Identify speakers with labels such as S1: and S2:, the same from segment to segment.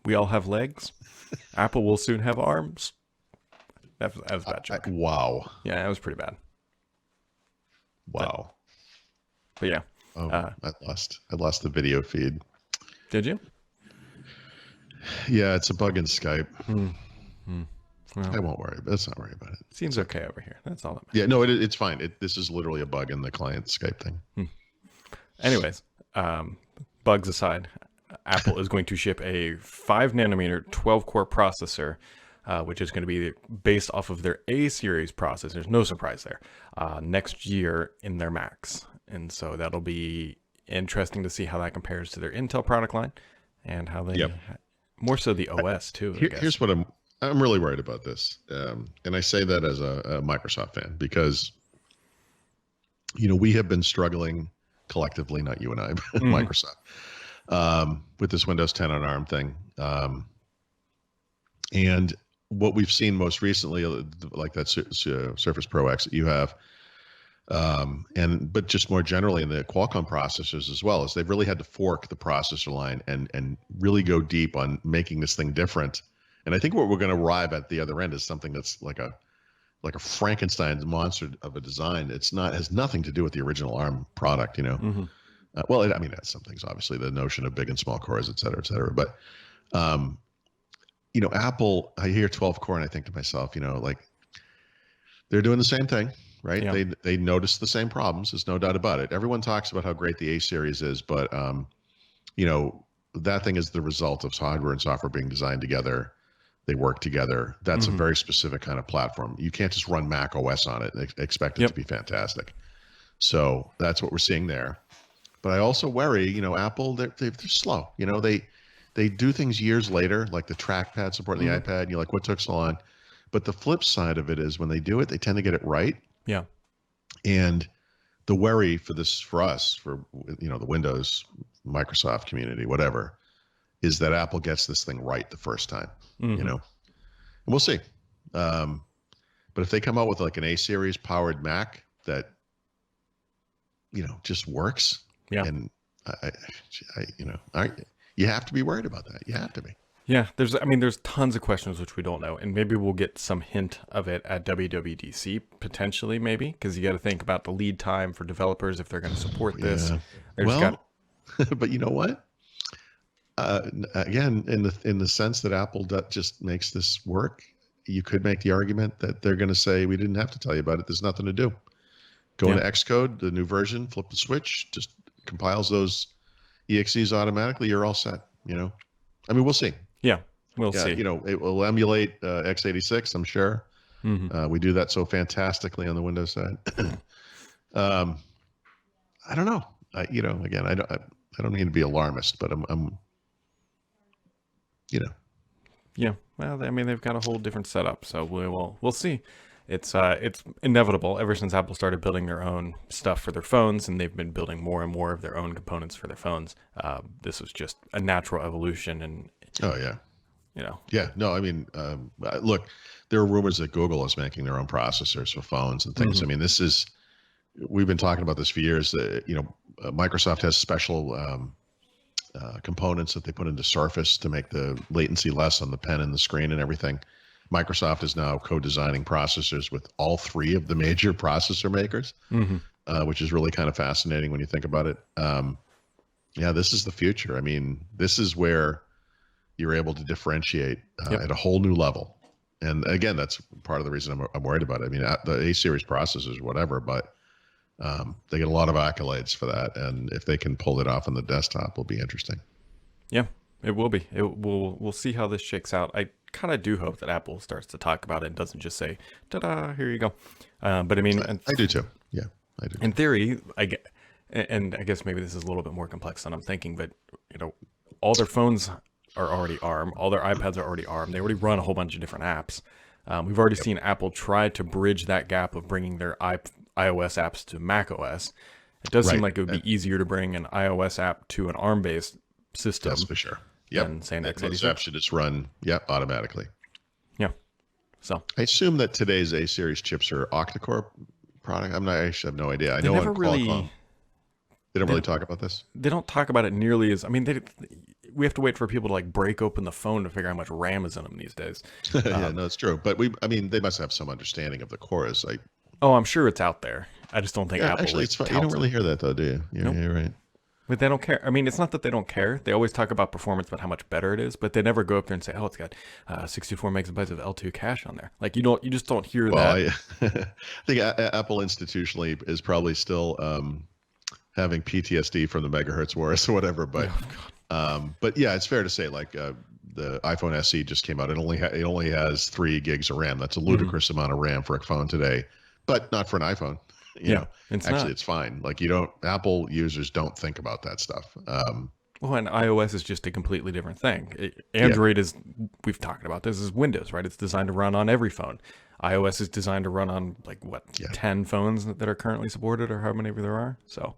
S1: We all have legs. Apple will soon have arms. That was a bad joke.
S2: Wow.
S1: Yeah, that was pretty bad.
S2: Wow.
S1: But yeah.
S2: Oh, I lost the video feed.
S1: Did you?
S2: Yeah, it's a bug in Skype.
S1: Well,
S2: I won't worry. Let's not worry about it.
S1: Seems okay over here. That's all that matters.
S2: Yeah, no, it's fine. This is literally a bug in the client Skype thing.
S1: Anyways, bugs aside, Apple is going to ship a 5 nanometer 12-core processor, which is going to be based off of their A series processors. No surprise there. Next year in their Macs. And so that'll be interesting to see how that compares to their Intel product line and how they more so the OS too.
S2: Here's what I'm really worried about this. And I say that as a Microsoft fan because, we have been struggling collectively, not you and I, but Microsoft, with this Windows 10 on ARM thing. And what we've seen most recently, like that Surface Pro X that you have, but just more generally in the Qualcomm processors as well, is they've really had to fork the processor line and really go deep on making this thing different. And I think what we're going to arrive at the other end is something that's like a Frankenstein's monster of a design. Has nothing to do with the original ARM product, Well, it has some things, obviously, the notion of big and small cores, et cetera, et cetera. But, Apple, I hear 12 core and I think to myself, they're doing the same thing, right? Yeah. They notice the same problems. There's no doubt about it. Everyone talks about how great the A series is, but, that thing is the result of hardware and software being designed together. They work together. That's a very specific kind of platform. You can't just run Mac OS on it and expect it to be fantastic. So that's what we're seeing there. But I also worry, Apple, they're slow. They do things years later, like the trackpad support in the iPad. And you're like, what took so long? But the flip side of it is when they do it, they tend to get it right.
S1: Yeah.
S2: And the worry for us, for the Windows, Microsoft community, whatever, is that Apple gets this thing right the first time. And we'll see. But if they come out with like an A series powered Mac that, just works, and you have to be worried about that. You have to be.
S1: Yeah, there's tons of questions which we don't know, and maybe we'll get some hint of it at WWDC potentially, maybe, because you got to think about the lead time for developers if they're going to support this.
S2: But you know what? Again, in the sense that Apple just makes this work, you could make the argument that they're going to say, we didn't have to tell you about it. There's nothing to do. Go into Xcode, the new version, flip the switch, just compiles those EXEs automatically. You're all set. We'll see.
S1: Yeah, we'll see.
S2: It will emulate x86, I'm sure. We do that so fantastically on the Windows side. I don't know. Again, I don't need to be alarmist, but I'm.
S1: Yeah. Well, they've got a whole different setup, so we'll see. It's inevitable. Ever since Apple started building their own stuff for their phones, and they've been building more and more of their own components for their phones. This was just a natural evolution, and
S2: Yeah. No, look, there are rumors that Google is making their own processors for phones and things. We've been talking about this for years. Microsoft has special components that they put into Surface to make the latency less on the pen and the screen and everything. Microsoft is now co-designing processors with all three of the major processor makers, which is really kind of fascinating when you think about it. This is the future. This is where you're able to differentiate at a whole new level. And again, that's part of the reason I'm worried about it. The A-series processors, whatever, but they get a lot of accolades for that. And if they can pull it off on the desktop, it'll be interesting.
S1: Yeah, it will be. We'll see how this shakes out. I kind of do hope that Apple starts to talk about it and doesn't just say, ta-da, here you go. But
S2: I do too. Yeah, I do.
S1: In theory, I guess maybe this is a little bit more complex than I'm thinking, but all their phones are already ARM. All their iPads are already ARM. They already run a whole bunch of different apps. We've already seen Apple try to bridge that gap of bringing their iOS apps to macOS. It does seem like it would be easier to bring an iOS app to an ARM-based system.
S2: That's for sure. Yeah,
S1: and saying that
S2: those apps should just run automatically.
S1: Yeah. So
S2: I assume that today's A series chips are octa-core product. I have no idea. I know on Qualcomm, they don't really talk about this.
S1: They don't talk about it nearly as. we have to wait for people to like break open the phone to figure out how much RAM is in them these days.
S2: Yeah, no, it's true. But I mean, they must have some understanding of the cores. Like,
S1: Oh, I'm sure it's out there. I just don't think
S2: yeah,
S1: Apple
S2: actually,
S1: like
S2: it's fun. You don't
S1: touts
S2: really
S1: it.
S2: hear that though, do you?
S1: Nope.
S2: You're right.
S1: But they don't care. I mean, it's not that they don't care. They always talk about performance, but how much better it is. But they never go up there and say, "Oh, it's got 64 megabytes of L2 cache on there." Like you just don't hear
S2: Well,
S1: that.
S2: I think Apple institutionally is probably still having PTSD from the megahertz wars or whatever. But yeah, it's fair to say like the iPhone SE just came out. It only has 3 gigs of RAM. That's a ludicrous amount of RAM for a phone today, but not for an iPhone. You know,
S1: it's
S2: actually,
S1: not.
S2: it's fine. Like Apple users don't think about that stuff.
S1: Well, and iOS is just a completely different thing.
S2: Yeah.
S1: Android is, we've talked about this, is Windows, right? It's designed to run on every phone. iOS is designed to run on like what, 10 phones that are currently supported, or how many there are. So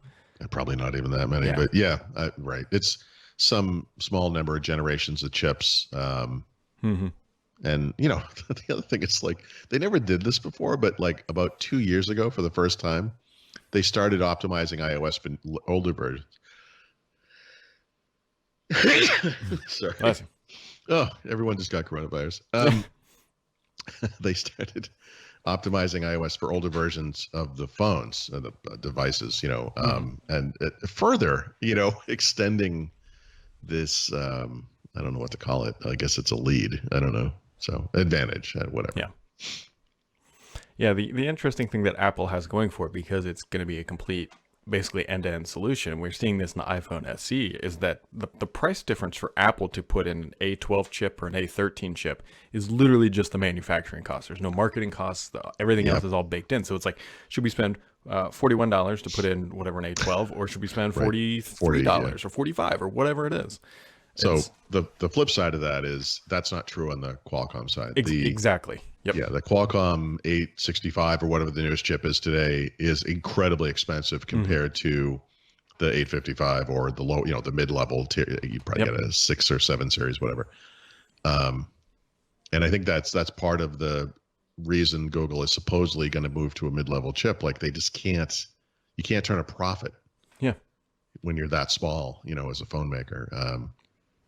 S2: Probably not even that many, but yeah, right. It's some small number of generations of chips. And the other thing is like they never did this before, but like about 2 years ago, for the first time, they started optimizing iOS for older versions. Sorry.
S1: Bless you.
S2: Oh, everyone just got coronavirus. They started optimizing iOS for older versions of the phones and the devices, and further, extending this. I don't know what to call it. I guess it's a lead. I don't know. So advantage, whatever.
S1: Yeah. Yeah. The interesting thing that Apple has going for it, because it's going to be a complete, basically end-to-end solution. We're seeing this in the iPhone SE, is that the price difference for Apple to put in an A12 chip or an A13 chip is literally just the manufacturing cost. There's no marketing costs. Everything else is all baked in. So it's like, should we spend $41 to put in whatever an A12, or should we spend $43 or $45 or whatever it is?
S2: So the flip side of that is that's not true on the Qualcomm side.
S1: Exactly. Yep.
S2: Yeah, the Qualcomm 865 or whatever the newest chip is today is incredibly expensive compared to the 855 or the low, the mid-level tier. You probably get a 6 or 7 series, whatever. And I think that's part of the reason Google is supposedly going to move to a mid-level chip. Like they just can't, you can't turn a profit.
S1: Yeah.
S2: When you're that small, as a phone maker.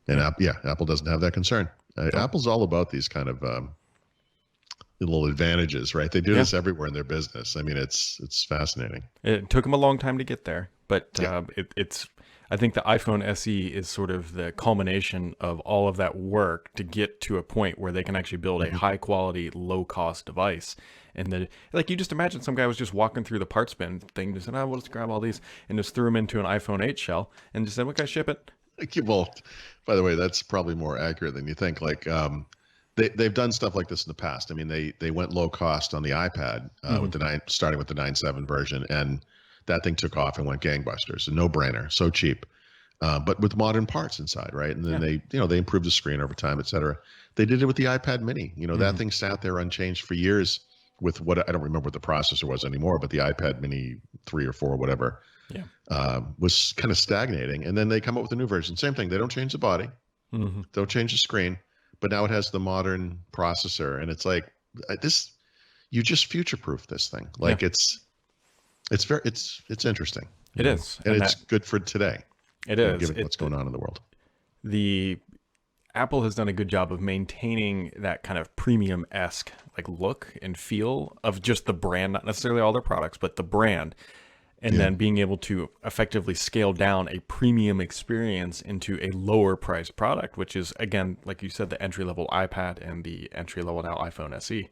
S2: And Apple doesn't have that concern. Apple's all about these kind of little advantages, right? They do this everywhere in their business. I mean, it's fascinating.
S1: It took them a long time to get there, but it's. I think the iPhone SE is sort of the culmination of all of that work to get to a point where they can actually build a high quality, low cost device. And like you just imagine some guy was just walking through the parts bin thing, just said, "Oh, well, let's grab all these," and just threw them into an iPhone 8 shell and just said, "What can I ship it?"
S2: Well, by the way, that's probably more accurate than you think. Like they've done stuff like this in the past. I mean, they went low cost on the iPad with starting with the 9.7 version, and that thing took off and went gangbusters. A no-brainer, so cheap, but with modern parts inside, right? And then they improved the screen over time, et cetera. They did it with the iPad Mini. That thing sat there unchanged for years with what I don't remember what the processor was anymore, but the iPad Mini 3 or 4 or whatever. Was kind of stagnating, and then they come up with a new version. Same thing. They don't change the body, don't change the screen, but now it has the modern processor, and it's like this. You just future-proof this thing. Like it's interesting.
S1: It is,
S2: and it's good for today.
S1: It is,
S2: given what's going on in the world.
S1: The Apple has done a good job of maintaining that kind of premium-esque like look and feel of just the brand, not necessarily all their products, but the brand. And then being able to effectively scale down a premium experience into a lower priced product, which is, again, like you said, the entry-level iPad and the entry-level now iPhone SE.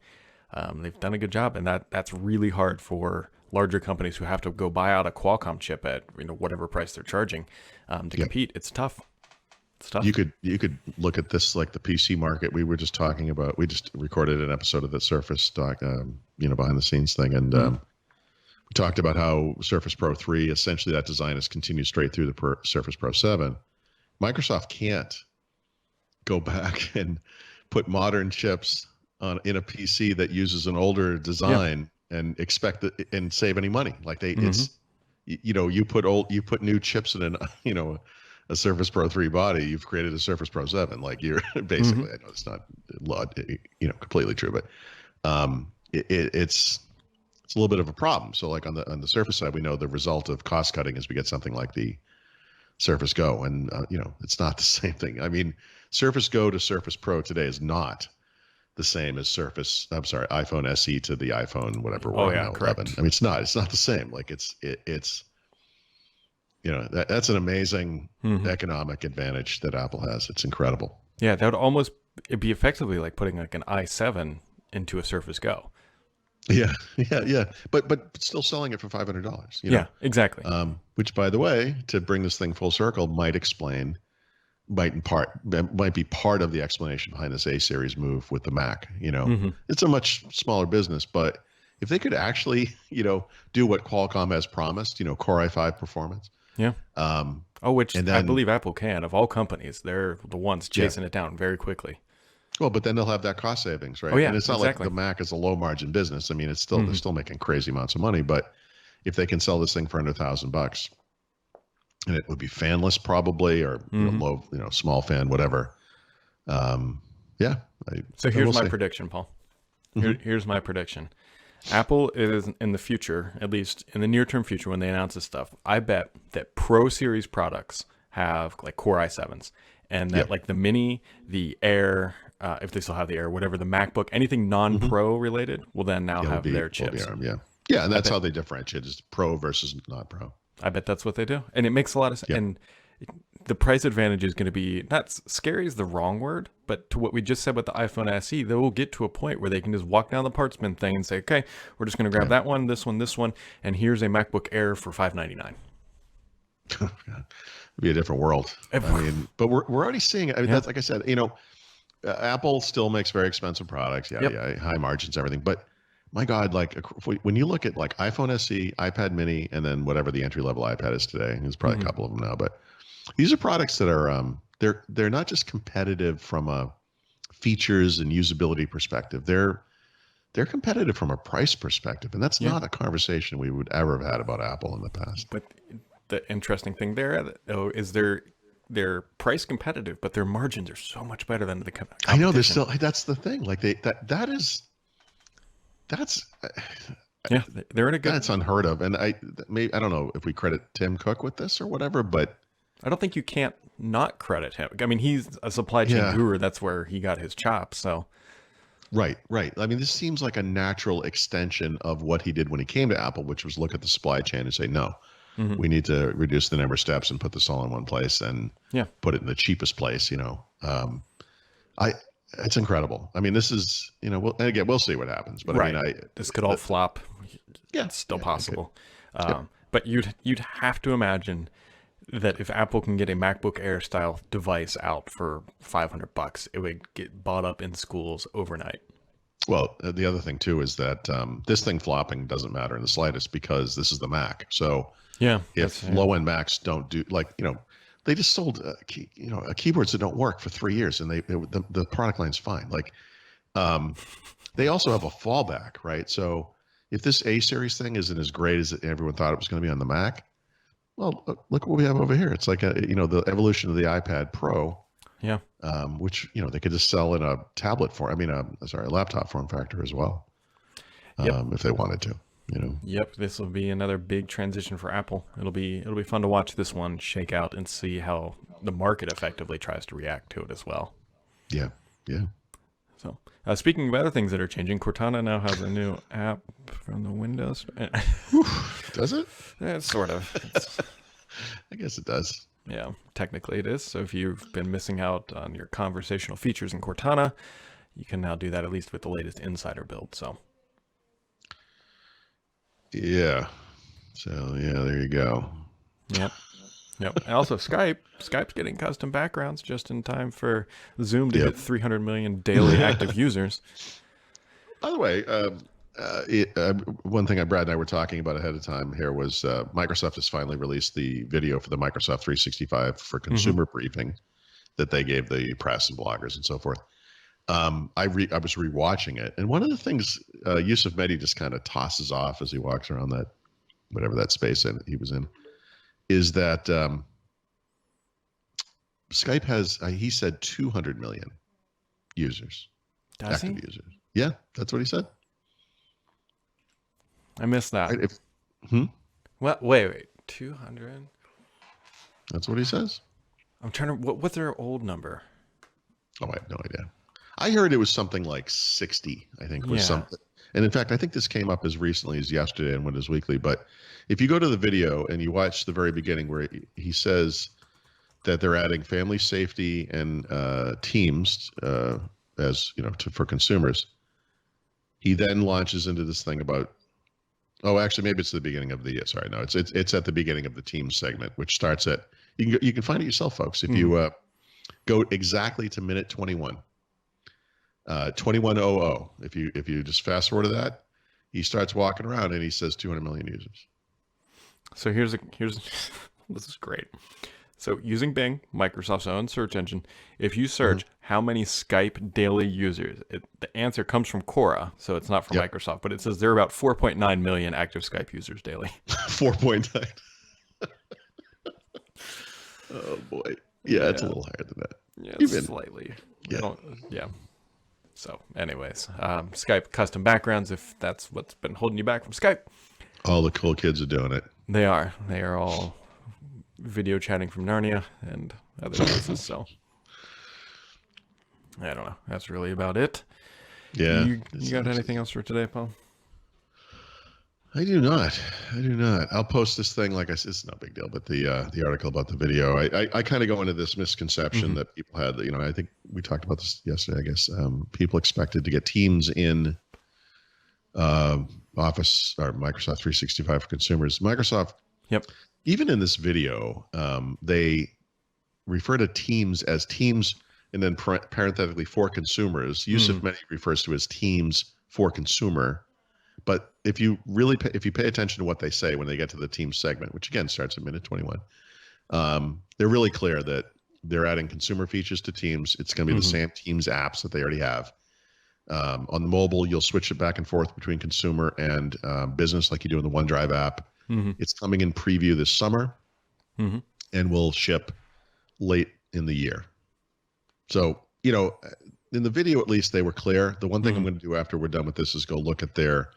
S1: They've done a good job, and that's really hard for larger companies who have to go buy out a Qualcomm chip at whatever price they're charging to compete. It's tough. It's tough.
S2: You could look at this like the PC market. We were just talking about. We just recorded an episode of the Surface doc, behind the scenes thing, and. We talked about how Surface Pro 3, essentially that design has continued straight through the Surface Pro 7. Microsoft can't go back and put modern chips in a PC that uses an older design and expect it and save any money. Like it's you put new chips in a Surface Pro 3 body, you've created a Surface Pro 7. Like you're basically, I know it's not completely true, but it's a little bit of a problem. So like on the Surface side, we know the result of cost cutting is we get something like the Surface Go, and it's not the same thing. I mean, Surface Go to Surface Pro today is not the same as iPhone SE to the iPhone whatever we're
S1: Oh
S2: on
S1: yeah,
S2: now, 11.
S1: correct.
S2: I mean, it's not the same. Like it's that's an amazing economic advantage that Apple has. It's incredible.
S1: Yeah, that would almost it'd be effectively like putting like an i7 into a Surface Go.
S2: Yeah, yeah. But still selling it for $500.
S1: Yeah, exactly.
S2: Which, by the way, to bring this thing full circle, might be part of the explanation behind this A series move with the Mac. It's a much smaller business, but if they could actually, do what Qualcomm has promised, Core i5 performance.
S1: Yeah. Which
S2: and
S1: I
S2: then,
S1: believe Apple can. Of all companies, they're the ones chasing it down very quickly.
S2: well, but then they'll have that cost savings, right?
S1: Oh yeah,
S2: and it's not
S1: exactly.
S2: like the Mac is a low margin business. I mean, it's still they're still making crazy amounts of money, but if they can sell this thing for under $1,000, and it would be fanless probably, or low, small fan, whatever. Yeah.
S1: So here's my prediction, Paul. Here's my prediction. Apple is in the future, at least in the near-term future, when they announce this stuff, I bet that Pro Series products have like Core i7s, and that like the Mini, the Air, if they still have the Air, whatever, the MacBook, anything non-Pro related will then now have their chips.
S2: Yeah, and that's how they differentiate, is Pro versus not Pro.
S1: I bet that's what they do, and it makes a lot of sense. And the price advantage is going to be, not scary is the wrong word, but to what we just said with the iPhone SE, they will get to a point where they can just walk down the parts bin thing and say, okay, we're just going to grab that one, this one, and here's a MacBook Air for $599.
S2: It'd be a different world. I mean, but we're already seeing it. I mean, that's like I said, Apple still makes very expensive products, high margins, everything. But my God, like when you look at like iPhone SE, iPad Mini, and then whatever the entry level iPad is today, there's probably a couple of them now, but these are products that are they're not just competitive from a features and usability perspective. They're competitive from a price perspective, and that's not a conversation we would ever have had about Apple in the past.
S1: But the interesting thing there, though, is they're price competitive, but their margins are so much better than the competition.
S2: I know they're still. That's the thing. Like
S1: they're in a good.
S2: That's unheard of, and I don't know if we credit Tim Cook with this or whatever, but
S1: I don't think you can't not credit him. I mean, he's a supply chain guru. That's where he got his chops. So,
S2: right. I mean, this seems like a natural extension of what he did when he came to Apple, which was look at the supply chain and say, no, we need to reduce the number of steps and put this all in one place and put it in the cheapest place. It's incredible. I mean, this is, we'll see what happens. But I mean,
S1: this could all flop. Yeah, it's still possible. But you'd have to imagine that if Apple can get a MacBook Air style device out for $500, it would get bought up in schools overnight.
S2: Well, the other thing too is that this thing flopping doesn't matter in the slightest because this is the Mac. So if low end Macs don't do they just sold keyboards that don't work for 3 years and the product line's fine. Like they also have a fallback, right? So if this A series thing isn't as great as everyone thought it was going to be on the Mac, well, look what we have over here. It's like the evolution of the iPad Pro, which they could just sell in a tablet form. A laptop form factor as well, if they wanted to.
S1: Yep, this will be another big transition for Apple. It'll be fun to watch this one shake out and see how the market effectively tries to react to it as well.
S2: Yeah.
S1: So, speaking of other things that are changing, Cortana now has a new app from the Windows.
S2: Does it?
S1: Sort of.
S2: I guess it does.
S1: Yeah, technically it is. So if you've been missing out on your conversational features in Cortana, you can now do that at least with the latest Insider build. So.
S2: Yeah. So there you go.
S1: Yep. And also Skype's getting custom backgrounds just in time for Zoom to hit 300 million daily active users.
S2: By the way, one thing Brad and I were talking about ahead of time here was Microsoft has finally released the video for the Microsoft 365 for consumer briefing that they gave the press and bloggers and so forth. I was rewatching it, and one of the things Yusuf Mehdi just kind of tosses off as he walks around that whatever that space he was in is that Skype has he said 200 million users, active users. Yeah, that's what he said.
S1: I missed that.
S2: Right,
S1: What? Wait, 200?
S2: That's what he says.
S1: I'm trying to. What's their old number?
S2: Oh, I have no idea. I heard it was something like 60, I think was
S1: Yeah.
S2: something. And in fact, I think this came up as recently as yesterday in Windows Weekly. But if you go to the video and you watch the very beginning where he says that they're adding family safety and teams as for consumers, he then launches into this thing about. Oh, actually, maybe it's the beginning of the. Sorry, no, it's at the beginning of the team segment, which starts at. You can find it yourself, folks, if you go exactly to minute 21. 2100. If you just fast forward to that, he starts walking around and he says 200 million users.
S1: So here's this is great. So using Bing, Microsoft's own search engine, if you search how many Skype daily users, the answer comes from Quora, so it's not from Microsoft, but it says there are about 4.9 million active Skype users daily.
S2: 4.9. Oh boy. Yeah, it's a little higher than that.
S1: Yeah, it's slightly. Yeah. So anyways, Skype custom backgrounds, if that's what's been holding you back from Skype.
S2: All the cool kids are doing it.
S1: They are all video chatting from Narnia and other places. So I don't know. That's really about it.
S2: Yeah.
S1: You got anything else for today, Paul?
S2: I do not. I'll post this thing. Like I said, it's no big deal, but the article about the video, I kind of go into this misconception that people had. I think we talked about this yesterday. I guess people expected to get Teams in Office or Microsoft 365 for consumers. Microsoft.
S1: Yep.
S2: Even in this video, they refer to Teams as Teams, and then parenthetically for consumers. Use of many refers to as Teams for consumer. But if you pay attention to what they say when they get to the Teams segment, which again starts at minute 21, they're really clear that they're adding consumer features to Teams. It's going to be the same Teams apps that they already have. On the mobile, you'll switch it back and forth between consumer and business, like you do in the OneDrive app. It's coming in preview this summer, and will ship late in the year. So in the video, at least, they were clear. The one thing I'm going to do after we're done with this is go look at their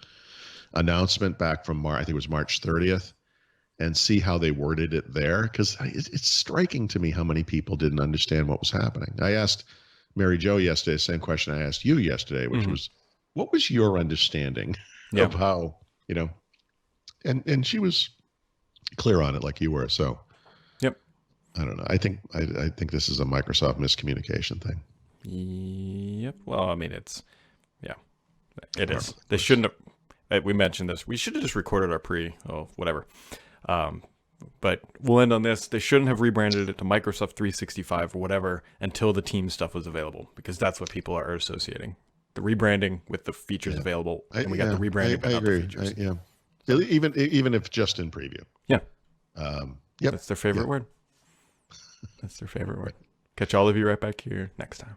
S2: announcement back from I think it was March 30th, and see how they worded it there, because it's striking to me how many people didn't understand what was happening. I asked Mary Jo yesterday the same question I asked you yesterday, which was, what was your understanding of how, and she was clear on it like you were. So I don't know. I think this is a Microsoft miscommunication thing.
S1: Yep. Well, I mean, it is. They shouldn't have. We mentioned this. We should have just recorded our whatever. But we'll end on this. They shouldn't have rebranded it to Microsoft 365 or whatever until the team stuff was available, because that's what people are associating. The rebranding with the features available, and we got the rebranding without the features.
S2: Even if just in preview.
S1: Yeah. That's their favorite word. That's their favorite word. Catch all of you right back here next time.